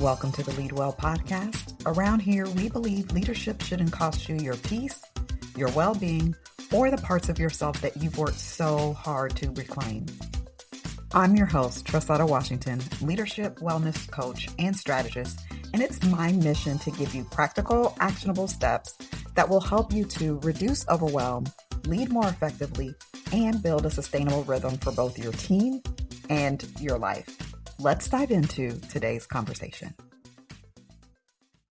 Welcome to the Lead Well podcast. Around here, we believe leadership shouldn't cost you your peace, your well-being, or the parts of yourself that you've worked so hard to reclaim. I'm your host, Trasetta Washington, leadership, wellness coach, and strategist, and it's my mission to give you practical, actionable steps that will help you to reduce overwhelm, lead more effectively, and build a sustainable rhythm for both your team and your life. Let's dive into today's conversation.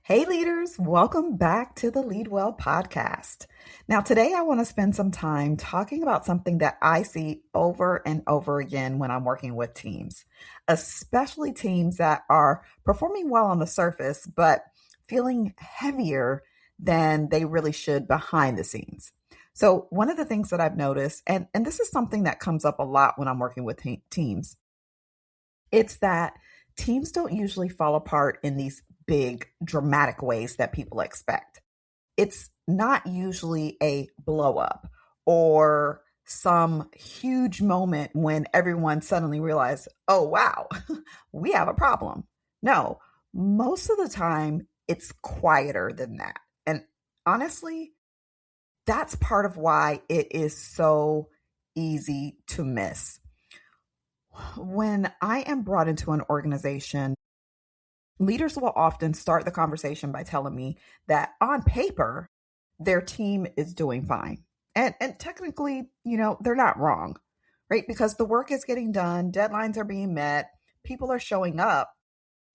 Hey leaders, welcome back to the Lead Well podcast. Now today I want to spend some time talking about something that I see over and over again when I'm working with teams, especially teams that are performing well on the surface, but feeling heavier than they really should behind the scenes. So one of the things that I've noticed, and this is something that comes up a lot when I'm working with teams, it's that teams don't usually fall apart in these big, dramatic ways that people expect. It's not usually a blow up or some huge moment when everyone suddenly realizes, oh, wow, we have a problem. No, most of the time it's quieter than that. And honestly, that's part of why it is so easy to miss. When I am brought into an organization, leaders will often start the conversation by telling me that on paper, their team is doing fine. And technically, they're not wrong, right? Because the work is getting done, deadlines are being met, people are showing up,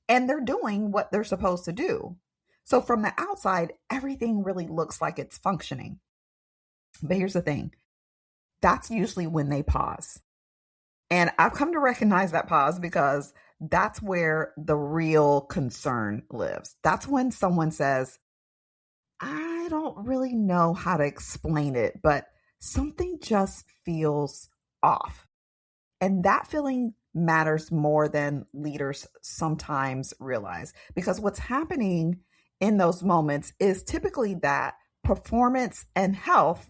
and they're doing what they're supposed to do. So from the outside, everything really looks like it's functioning. But here's the thing. That's usually when they pause. And I've come to recognize that pause because that's where the real concern lives. That's when someone says, I don't really know how to explain it, but something just feels off. And that feeling matters more than leaders sometimes realize, because what's happening in those moments is typically that performance and health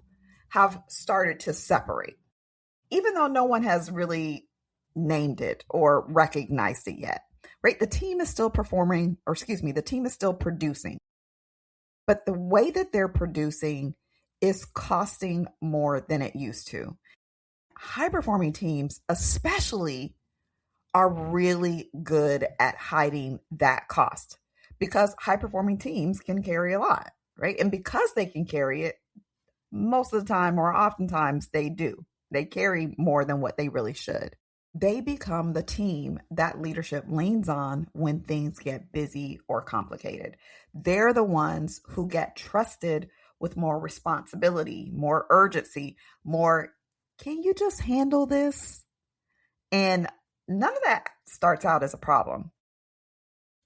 have started to separate, even though no one has really named it or recognized it yet, right? The team is still the team is still producing, but the way that they're producing is costing more than it used to. High-performing teams especially are really good at hiding that cost because high-performing teams can carry a lot, right? And because they can carry it, most of the time or oftentimes they do. They carry more than what they really should. They become the team that leadership leans on when things get busy or complicated. They're the ones who get trusted with more responsibility, more urgency, more, can you just handle this? And none of that starts out as a problem.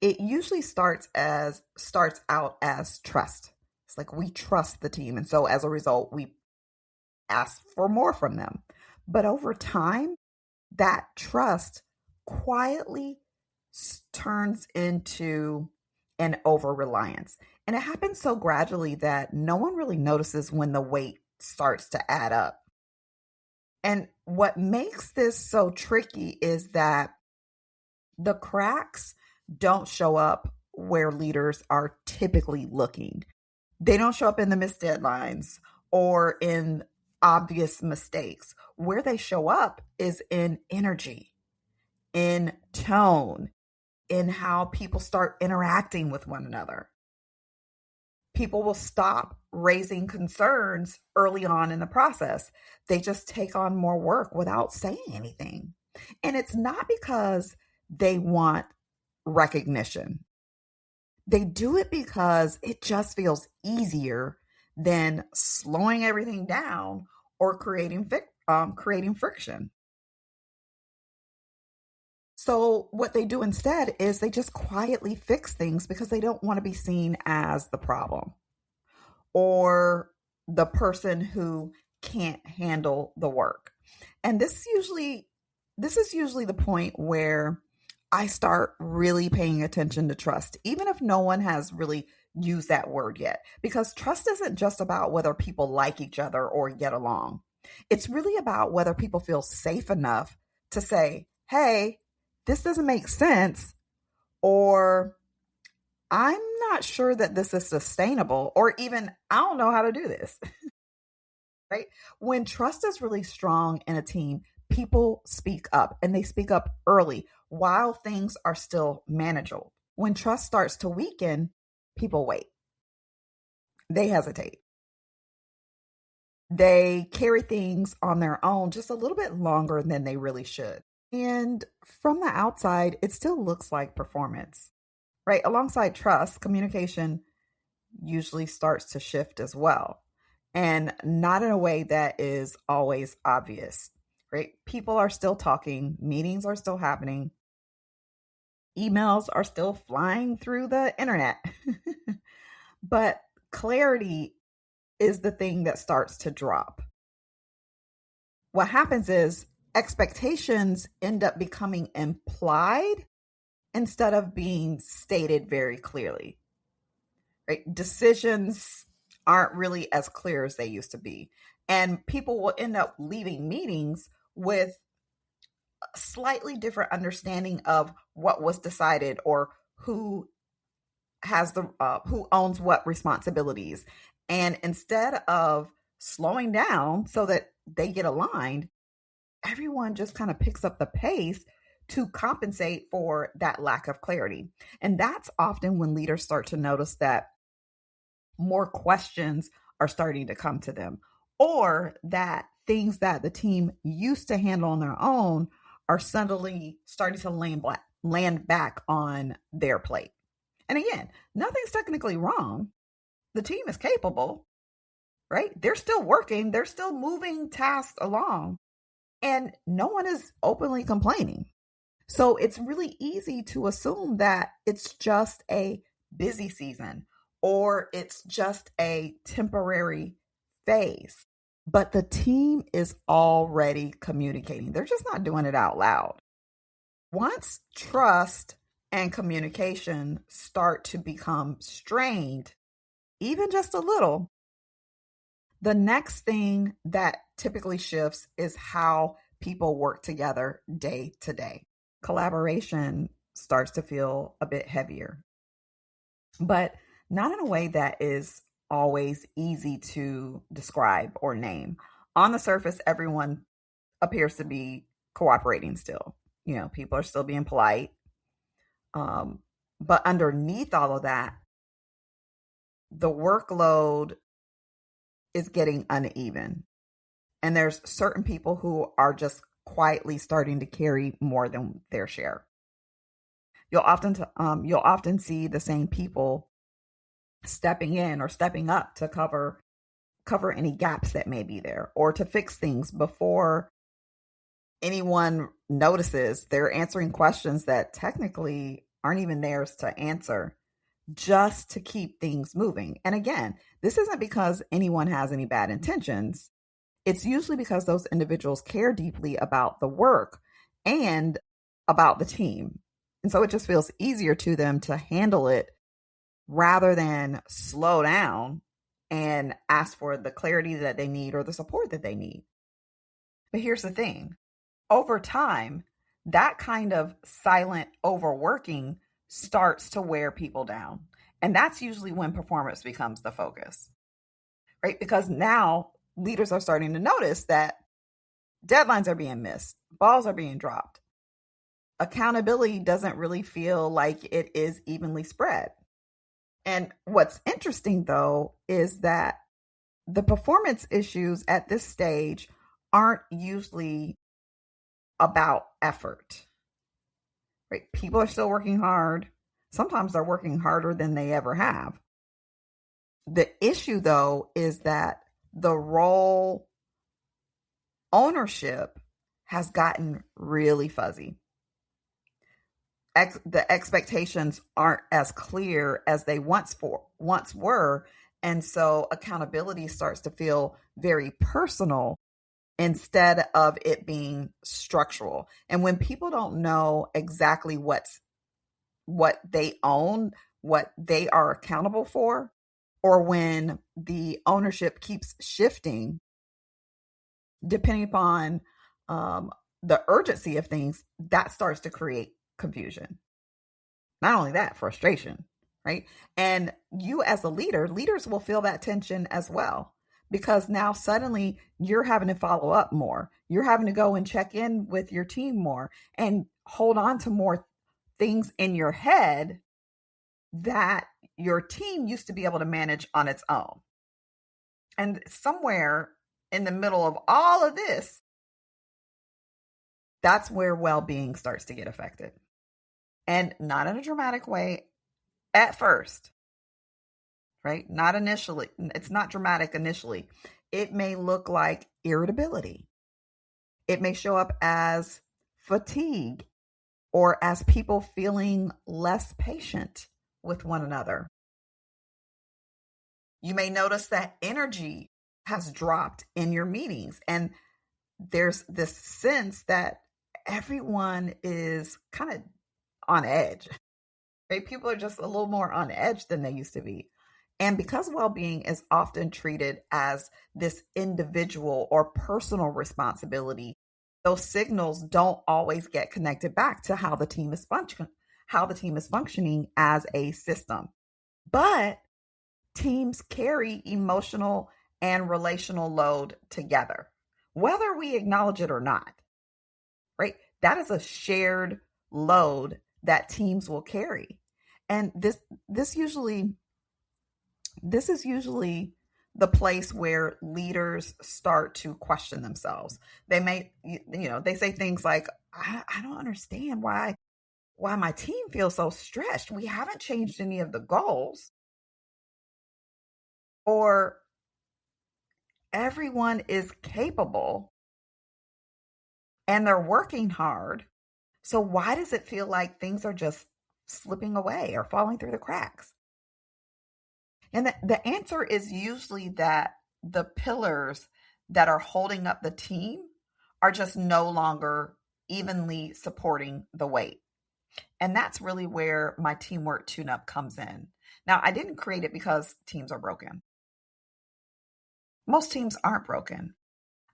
It usually starts out as trust. It's like we trust the team. And so as a result, we ask for more from them. But over time, that trust quietly turns into an over-reliance. And it happens so gradually that no one really notices when the weight starts to add up. And what makes this so tricky is that the cracks don't show up where leaders are typically looking. They don't show up in the missed deadlines or in obvious mistakes. Where they show up is in energy, in tone, in how people start interacting with one another. People will stop raising concerns early on in the process. They just take on more work without saying anything. And it's not because they want recognition. They do it because it just feels easier than slowing everything down or creating friction. So what they do instead is they just quietly fix things because they don't want to be seen as the problem or the person who can't handle the work. And this is usually the point where I start really paying attention to trust, even if no one has really used that word yet, because trust isn't just about whether people like each other or get along. It's really about whether people feel safe enough to say, hey, this doesn't make sense, or I'm not sure that this is sustainable, or even I don't know how to do this. Right? When trust is really strong in a team, people speak up, and they speak up early while things are still manageable. When trust starts to weaken, people wait. They hesitate. They carry things on their own just a little bit longer than they really should. And from the outside, it still looks like performance, right? Alongside trust, communication usually starts to shift as well, and not in a way that is always obvious, right? People are still talking, meetings are still happening, emails are still flying through the internet. But clarity is the thing that starts to drop. What happens is expectations end up becoming implied instead of being stated very clearly. Right? Decisions aren't really as clear as they used to be. And people will end up leaving meetings with a slightly different understanding of what was decided, or who has who owns what responsibilities. And instead of slowing down so that they get aligned, everyone just kind of picks up the pace to compensate for that lack of clarity. And that's often when leaders start to notice that more questions are starting to come to them, or that things that the team used to handle on their own are suddenly starting to land back on their plate. And again, nothing's technically wrong. The team is capable, right? They're still working, they're still moving tasks along, and no one is openly complaining. So it's really easy to assume that it's just a busy season, or it's just a temporary phase. But the team is already communicating. They're just not doing it out loud. Once trust and communication start to become strained, even just a little, the next thing that typically shifts is how people work together day to day. Collaboration starts to feel a bit heavier, but not in a way that is always easy to describe or name. On the surface, everyone appears to be cooperating still. People are still being polite. But underneath all of that, the workload is getting uneven. And there's certain people who are just quietly starting to carry more than their share. You'll often see the same people stepping in or stepping up to cover any gaps that may be there, or to fix things before anyone notices. They're answering questions that technically aren't even theirs to answer, just to keep things moving. And again, this isn't because anyone has any bad intentions. It's usually because those individuals care deeply about the work and about the team. And so it just feels easier to them to handle it rather than slow down and ask for the clarity that they need or the support that they need. But here's the thing. Over time, that kind of silent overworking starts to wear people down. And that's usually when performance becomes the focus, right? Because now leaders are starting to notice that deadlines are being missed, balls are being dropped. Accountability doesn't really feel like it is evenly spread. And what's interesting, though, is that the performance issues at this stage aren't usually about effort, right? People are still working hard. Sometimes they're working harder than they ever have. The issue, though, is that the role ownership has gotten really fuzzy. The expectations aren't as clear as they once were. And so accountability starts to feel very personal instead of it being structural. And when people don't know exactly what they own, what they are accountable for, or when the ownership keeps shifting, depending upon the urgency of things, that starts to create confusion. Not only that, frustration, right? And you as a leader, leaders will feel that tension as well, because now suddenly you're having to follow up more. You're having to go and check in with your team more and hold on to more things in your head that your team used to be able to manage on its own. And somewhere in the middle of all of this, that's where well-being starts to get affected. And not in a dramatic way at first, right? Not initially. It's not dramatic initially. It may look like irritability. It may show up as fatigue or as people feeling less patient with one another. You may notice that energy has dropped in your meetings, and there's this sense that everyone is kind of on edge. Right? People are just a little more on edge than they used to be. And because well-being is often treated as this individual or personal responsibility, those signals don't always get connected back to how the team is functioning as a system. But teams carry emotional and relational load together, whether we acknowledge it or not, right? That is a shared load that teams will carry. And this is usually the place where leaders start to question themselves. They may, they say things like, I don't understand why my team feels so stressed. We haven't changed any of the goals. Or everyone is capable and they're working hard. So why does it feel like things are just slipping away or falling through the cracks? And the answer is usually that the pillars that are holding up the team are just no longer evenly supporting the weight. And that's really where my teamwork tune-up comes in. Now, I didn't create it because teams are broken. Most teams aren't broken.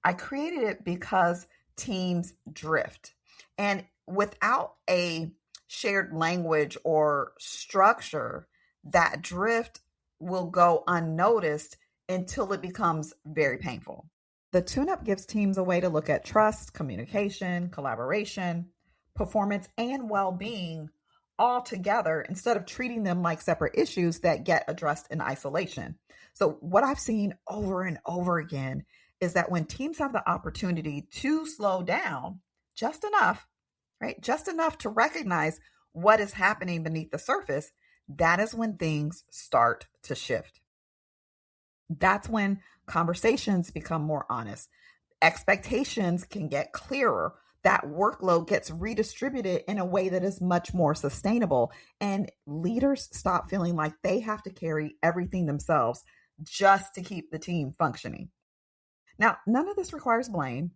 I created it because teams drift. And without a shared language or structure, that drift will go unnoticed until it becomes very painful. The tune-up gives teams a way to look at trust, communication, collaboration, performance, and well-being all together instead of treating them like separate issues that get addressed in isolation. So what I've seen over and over again is that when teams have the opportunity to slow down just enough, right? Just enough to recognize what is happening beneath the surface, that is when things start to shift. That's when conversations become more honest. Expectations can get clearer. That workload gets redistributed in a way that is much more sustainable. And leaders stop feeling like they have to carry everything themselves just to keep the team functioning. Now, none of this requires blame.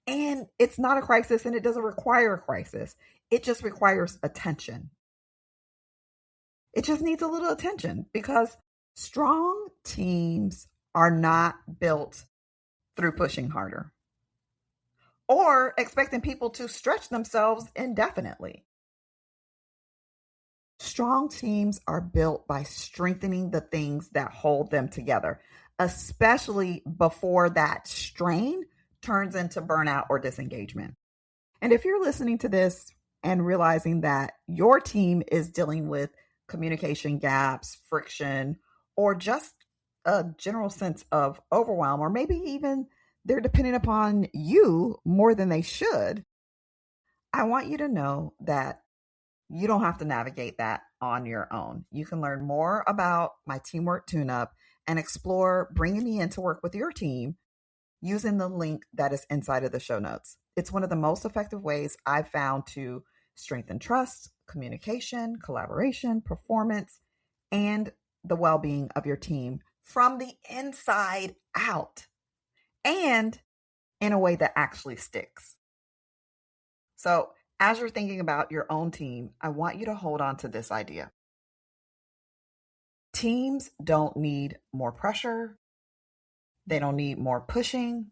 And it's not a crisis, and it doesn't require a crisis. It just requires attention. It just needs a little attention, because strong teams are not built through pushing harder or expecting people to stretch themselves indefinitely. Strong teams are built by strengthening the things that hold them together, especially before that strain turns into burnout or disengagement. And if you're listening to this and realizing that your team is dealing with communication gaps, friction, or just a general sense of overwhelm, or maybe even they're depending upon you more than they should, I want you to know that you don't have to navigate that on your own. You can learn more about my teamwork tune-up and explore bringing me in to work with your team using the link that is inside of the show notes. It's one of the most effective ways I've found to strengthen trust, communication, collaboration, performance, and the well-being of your team from the inside out, and in a way that actually sticks. So as you're thinking about your own team, I want you to hold on to this idea. Teams don't need more pressure. They don't need more pushing.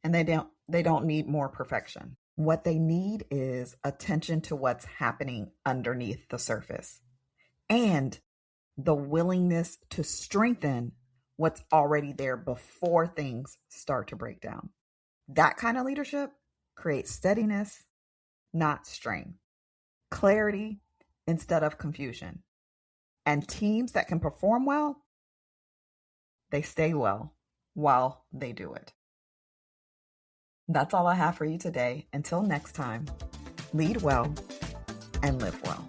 And they don't need more perfection. What they need is attention to what's happening underneath the surface. and the willingness to strengthen what's already there before things start to break down. That kind of leadership creates steadiness, not strain, clarity instead of confusion. And teams that can perform well, they stay well while they do it. That's all I have for you today. Until next time, lead well and live well.